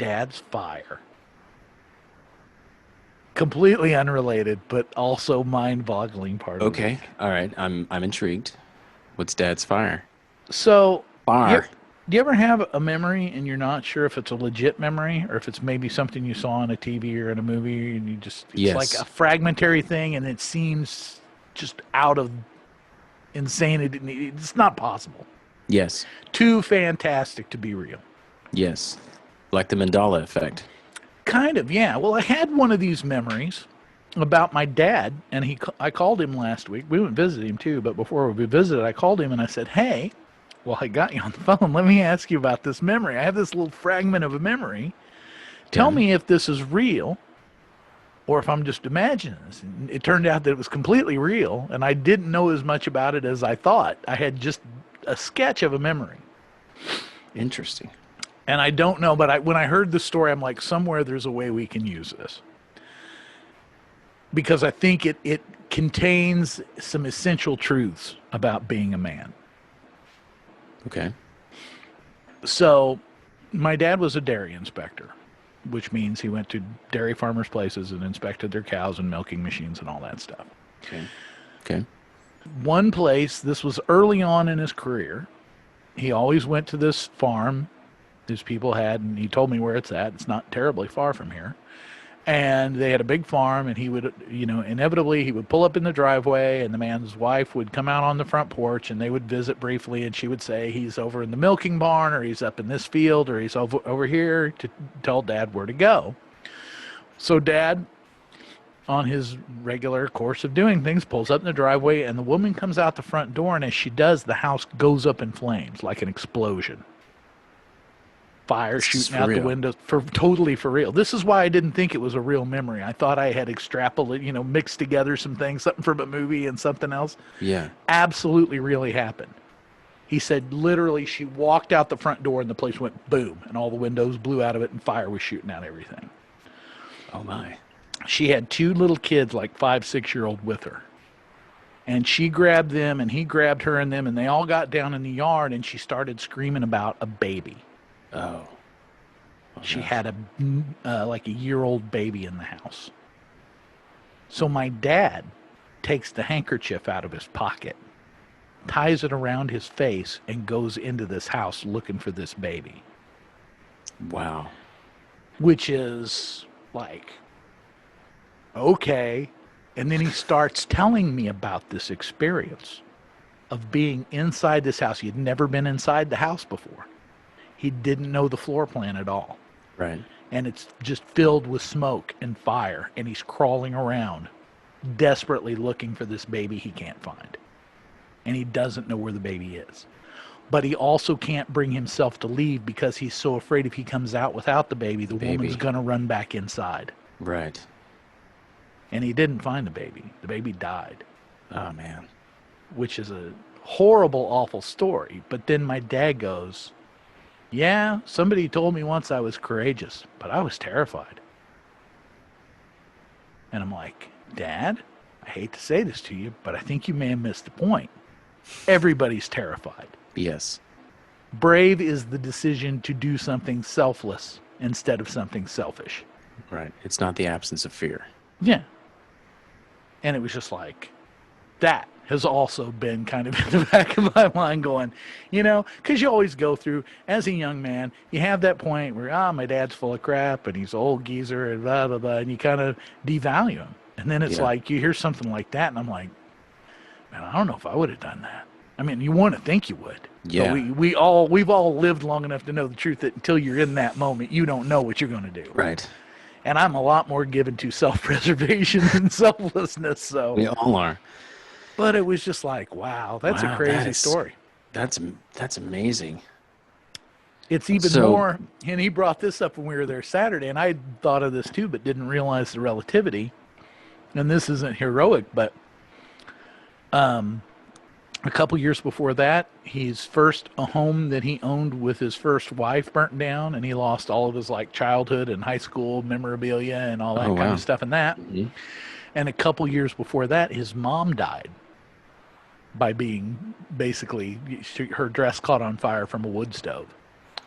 dad's fire. Completely unrelated, but also mind-boggling part of the Okay. week. All right. I'm intrigued. What's Dad's fire? So, you, Fire. do you ever have a memory and you're not sure if it's a legit memory or if it's maybe something you saw on a TV or in a movie and it's like a Yes. fragmentary thing and it seems just out of insanity. It's not possible. Yes. Too fantastic to be real. Yes. Like the Mandela effect. Kind of, yeah. Well, I had one of these memories about my dad, and I called him last week. We went and visited him too, but before we visited, I called him and I said, "Hey, well, I got you on the phone. Let me ask you about this memory. I have this little fragment of a memory. Tell Okay. me if this is real or if I'm just imagining this." And it turned out that it was completely real, and I didn't know as much about it as I thought. I had just a sketch of a memory. Interesting. And I don't know, but when I heard the story, I'm like, somewhere there's a way we can use this. Because I think it contains some essential truths about being a man. Okay. So, my dad was a dairy inspector, which means he went to dairy farmers' places and inspected their cows and milking machines and all that stuff. Okay. Okay. One place, this was early on in his career, he always went to this farm his people had, and he told me where it's at. It's not terribly far from here. And they had a big farm, and he would, inevitably he would pull up in the driveway, and the man's wife would come out on the front porch, and they would visit briefly, and she would say he's over in the milking barn, or he's up in this field, or he's over here, to tell Dad where to go. So Dad, on his regular course of doing things, pulls up in the driveway, and the woman comes out the front door, and as she does, the house goes up in flames like an explosion. Fire This is shooting for out the real. windows, totally for real. This is why I didn't think it was a real memory. I thought I had extrapolated, mixed together some things, something from a movie and something else. Yeah. Absolutely really happened. He said literally she walked out the front door and the place went boom and all the windows blew out of it and fire was shooting out everything. Oh my. She had two little kids, like 5, 6-year-old, with her. And she grabbed them and he grabbed her and them, and they all got down in the yard, and she started screaming about a baby. Oh. Oh She no. had like a year-old baby in the house. So my dad takes the handkerchief out of his pocket, ties it around his face, and goes into this house looking for this baby, Wow. which is like, okay. And then he starts telling me about this experience of being inside this house. He had never been inside the house before. He didn't know the floor plan at all. Right. And it's just filled with smoke and fire, and he's crawling around, desperately looking for this baby he can't find. And he doesn't know where the baby is. But he also can't bring himself to leave because he's so afraid if he comes out without the baby, the woman's Baby. going to run back inside. Right. And he didn't find the baby. The baby died, Oh man. which is a horrible, awful story. But then my dad goes, "Yeah, somebody told me once I was courageous, but I was terrified." And I'm like, "Dad, I hate to say this to you, but I think you may have missed the point. Everybody's terrified. Yes. Brave is the decision to do something selfless instead of something selfish." Right. It's not the absence of fear. Yeah. And it was just like, that has also been kind of in the back of my mind going, because you always go through, as a young man, you have that point where, my dad's full of crap and he's an old geezer and blah, blah, blah, and you kind of devalue him. And then it's Yeah. like, you hear something like that, and I'm like, man, I don't know if I would have done that. I mean, you want to think you would. Yeah. But we've all lived long enough to know the truth that until you're in that moment, you don't know what you're going to do. Right. And I'm a lot more given to self-preservation than selflessness, so. We all are. But it was just like, wow, that's a Wow, crazy story. that's amazing. It's even So more, and he brought this up when we were there Saturday, and I thought of this too, but didn't realize the relativity. And this isn't heroic, but a couple years before that, a home that he owned with his first wife burnt down, and he lost all of his like childhood and high school memorabilia and all that oh kind wow. of stuff in that. Mhm. And a couple years before that, his mom died by being basically her dress caught on fire from a wood stove.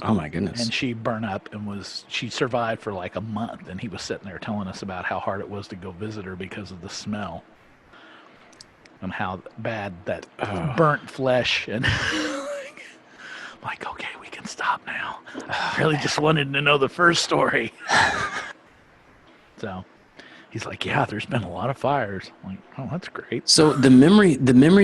Oh my goodness. And she burned up and she survived for like a month. And he was sitting there telling us about how hard it was to go visit her because of the smell and how bad that Oh, burnt flesh and like, okay, we can stop now. I really just wanted to know the first story. So he's like, yeah, there's been a lot of fires. I'm like, oh, that's great. so the memory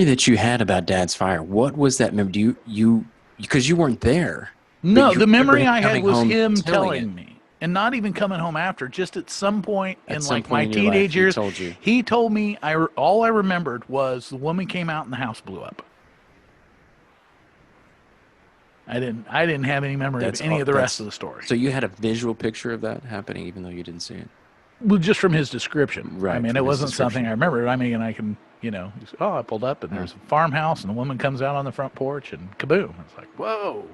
that you had about Dad's fire, what was that memory? Do you because you weren't there, but No, you the remember memory him I had coming was home him telling it telling me, and not even coming home after. Just at some point at in some like point my in your life. teenage He years, told you. he told me. All I remembered was the woman came out and the house blew up. I didn't have any memory of That's any all. of the rest of the story. So you had a visual picture of that happening, even though you didn't see it. Well, just from his description. I Right, mean, from it his wasn't something I description. remembered. I mean, and I can, oh, I pulled up and Oh. there's a farmhouse and a woman comes out on the front porch and kaboom. It's like, whoa.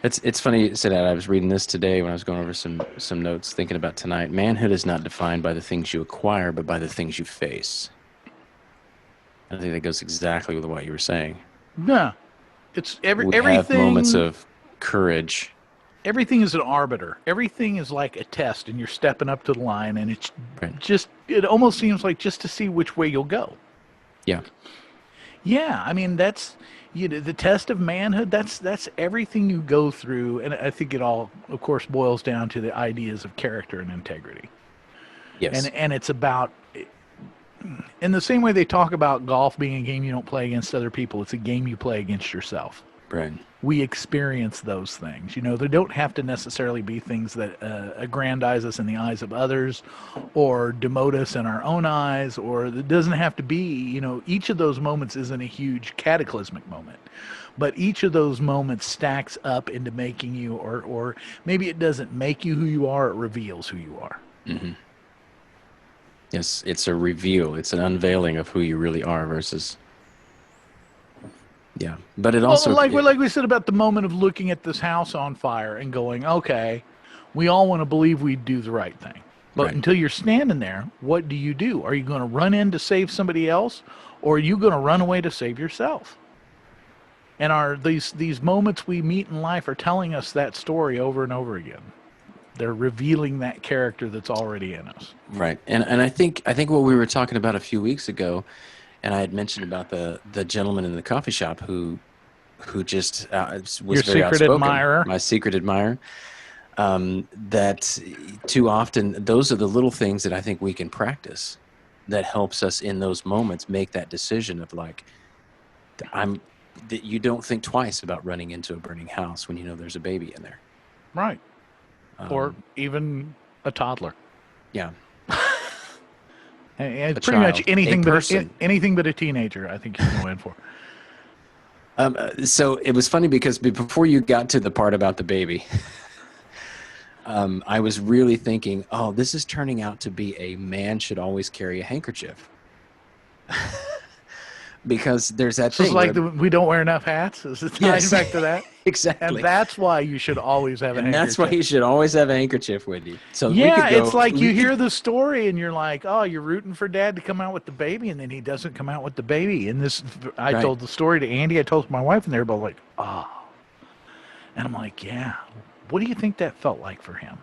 It's funny you say that. I was reading this today when I was going over some notes, thinking about tonight. Manhood is not defined by the things you acquire, but by the things you face. I think that goes exactly with what you were saying. Yeah. It's We have moments everything. of courage. Everything is an arbiter. Everything is like a test, and you're stepping up to the line, and it's Right. just, it almost seems like just to see which way you'll go. Yeah. Yeah, I mean, that's, the test of manhood, that's everything you go through. And I think it all, of course, boils down to the ideas of character and integrity. Yes. And it's about, in the same way they talk about golf being a game you don't play against other people, it's a game you play against yourself. Right. We experience those things. They don't have to necessarily be things that aggrandize us in the eyes of others or demote us in our own eyes, or it doesn't have to be, each of those moments isn't a huge cataclysmic moment. But each of those moments stacks up into making you, or maybe it doesn't make you who you are, it reveals who you are. Yes. It's a reveal. It's an unveiling of who you really are versus. Yeah. But it Well, also. like we said about the moment of looking at this house on fire and going, okay, we all want to believe we do the right thing. But Right. until you're standing there, what do you do? Are you going to run in to save somebody else, or are you going to run away to save yourself? And are these moments we meet in life are telling us that story over and over again. They're revealing that character that's already in us. Right. And I think what we were talking about a few weeks ago, and I had mentioned about the gentleman in the coffee shop who just was Your very secret outspoken, admirer. my secret admirer. That too often those are the little things that I think we can practice that helps us in those moments make that decision of like I'm that you don't think twice about running into a burning house when you know there's a baby in there. Right. Or even a toddler. Yeah, And a pretty much child, a anything person. anything but a teenager, I think you can go in for. So it was funny because before you got to the part about the baby, I was really thinking, oh, this is turning out to be a man should always carry a handkerchief. Because there's that So it's thing like where, we don't wear enough hats. Is it tying yes, back to that? And exactly. that's why you should always have a And that's why handkerchief. you should always have a handkerchief with you. So we Yeah, could it's go, like we you could, hear the story and you're like, oh, you're rooting for dad to come out with the baby, and then he doesn't come out with the baby. And this, I right, told the story to Andy, I told my wife, and they're both like, oh. And I'm like, yeah. What do you think that felt like for him?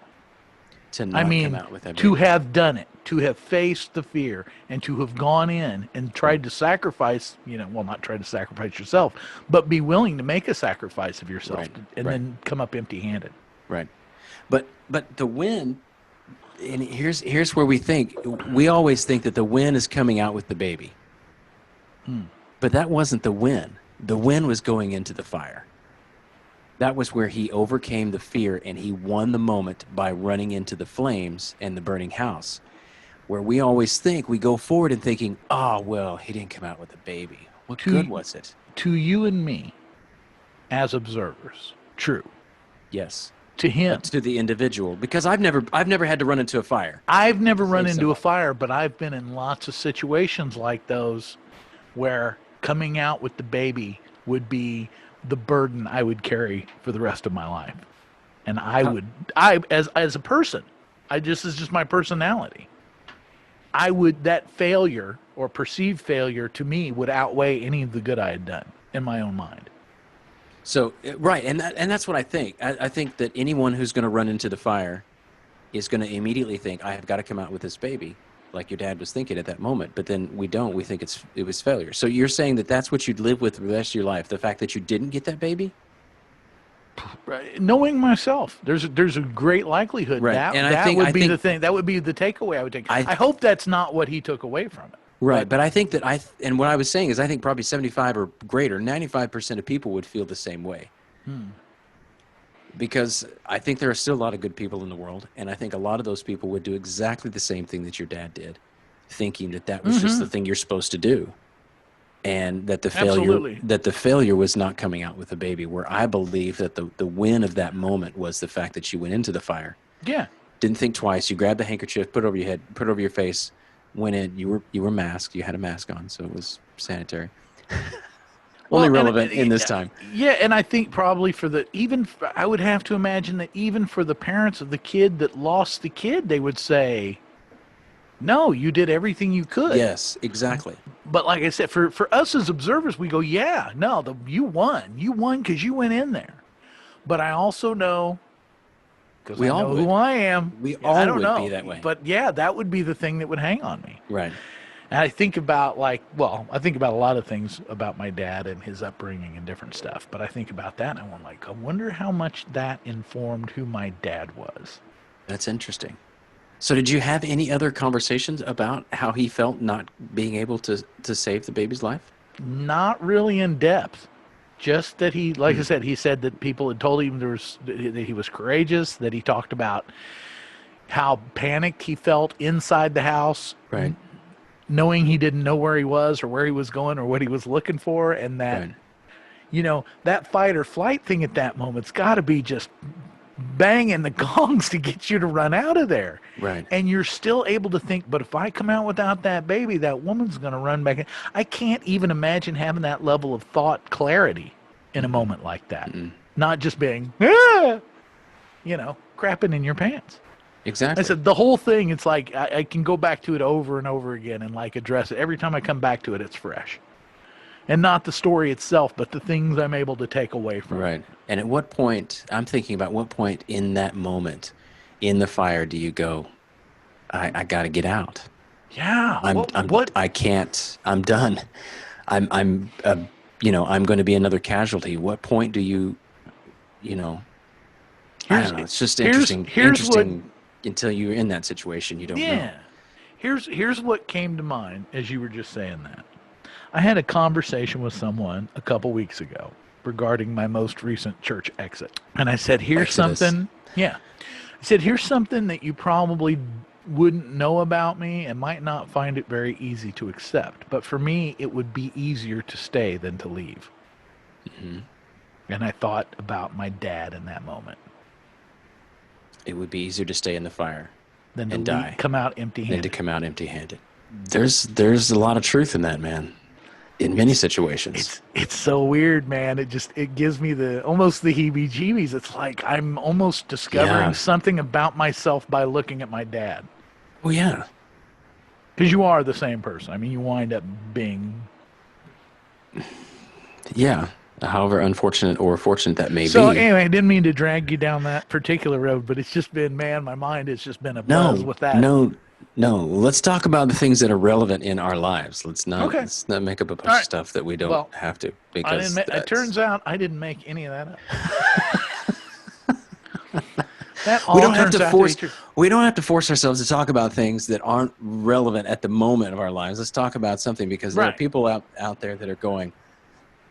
to I not come mean, out with that to baby. have done it, to have faced the fear, and to have gone in and Right, tried to sacrifice, well, not try to sacrifice yourself, but be willing to make a sacrifice of yourself right, and right, then come up empty handed. right. But the win, and here's where we always think that the win is coming out with the baby. But that wasn't the win. The win was going into the fire. That was where he overcame the fear and he won the moment by running into the flames and the burning house. Where we always think we go forward and thinking, oh, well, he didn't come out with a baby. What good To, was it? to you and me, as observers, true. Yes. To him, But to the individual, because I've never had to run into a fire I've never to run save into a somebody. fire, but I've been in lots of situations like those where coming out with the baby would be the burden I would carry for the rest of my life. And How, as a person, this is just my personality. That failure or perceived failure to me would outweigh any of the good I had done in my own mind. So right, and that's what I think. I think that anyone who's going to run into the fire is going to immediately think, I have got to come out with this baby, like your dad was thinking at that moment. But then we don't. We think it was failure. So you're saying that that's what you'd live with for the rest of your life, the fact that you didn't get that baby? Right. Knowing myself, there's a great likelihood Right. that And that would I be the think thing. That would be the takeaway I would take. I I hope that's not what he took away from it. right, But but I think that and what I was saying is I think probably 75 or greater, 95% of people would feel the same way. Because I think there are still a lot of good people in the world, and I think a lot of those people would do exactly the same thing that your dad did, thinking that that was just the thing you're supposed to do, and that absolutely. the failure was not coming out with a baby. Where I believe that the win of that moment was the fact that you went into the fire, Yeah. didn't think twice. You grabbed the handkerchief, put it over your head, put it over your face, went in. You were masked. You had a mask on, so it was sanitary. Only Well, and relevant in this time. yeah, and I think probably I would have to imagine that even for the parents of the kid that lost the kid, they would say, "No, you did everything you could." Yes, exactly. But like I said, for us as observers, we go, "Yeah, no, you won. You won because you went in there." But I also know because We I all know who would. I am. We Yeah, I all don't would be know, that way. but yeah, that would be the thing that would hang on me. Right. And I think about I think about a lot of things about my dad and his upbringing and different stuff. But I think about that and I'm like, I wonder how much that informed who my dad was. That's interesting. So did you have any other conversations about how he felt not being able to save the baby's life? Not really in depth. Just that he, like I said, he said that people had told him that he was courageous. That he talked about how panicked he felt inside the house, Right. knowing he didn't know where he was or where he was going or what he was looking for, and that Right. that fight or flight thing at that moment's got to be just banging the gongs to get you to run out of there. Right. And you're still able to think, but if I come out without that baby, that woman's going to run back in. I can't even imagine having that level of thought clarity in a moment like that. Not just being, crapping in your pants. Exactly. I said the whole thing, it's like I can go back to it over and over again and like address it. Every time I come back to it, it's fresh. And not the story itself, but the things I'm able to take away from it. Right. And at what point, I'm thinking about what point in that moment in the fire do you go, I got to get out. Yeah. I can't, I'm done. I'm I'm going to be another casualty. What point do I don't know. It's just interesting. Here's Interesting until you're in that situation, you don't know. Yeah. Here's what came to mind as you were just saying that. I had a conversation with someone a couple weeks ago regarding my most recent church exit. And I said, here's Exodus. something. Yeah. I said, here's something that you probably wouldn't know about me and might not find it very easy to accept. But for me, it would be easier to stay than to leave. And I thought about my dad in that moment. It would be easier to stay in the fire Than and to die come out than empty-handed. to come out empty-handed. There's a lot of truth in that, man. In many situations. It's so weird, man. It gives me almost the heebie-jeebies. It's like I'm almost discovering Yeah. something about myself by looking at my dad. Oh yeah. Because you are the same person. I mean, you wind up being. Yeah. However unfortunate or fortunate that may So be. anyway, I didn't mean to drag you down that particular road, but it's just been, man, my mind has just been a No, buzz with that. no. Let's talk about the things that are relevant in our lives. Let's not Okay. make up a bunch All right. of stuff that we don't Well, have to. I Because didn't. It turns out I didn't make any of that up. That all we don't have turns to out force. be true. We don't have to force ourselves to talk about things that aren't relevant at the moment of our lives. Let's talk about something because there are Right. people out there that are going,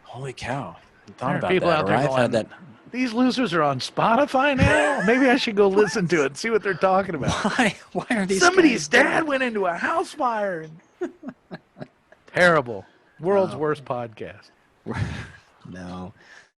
"Holy cow! I thought There are about people that." out Or there I've going, had that. these losers are on Spotify now? Maybe I should go listen to it and see what they're talking about. Why are these? Somebody's guys doing dad went into a house fire. Terrible. World's worst podcast. No,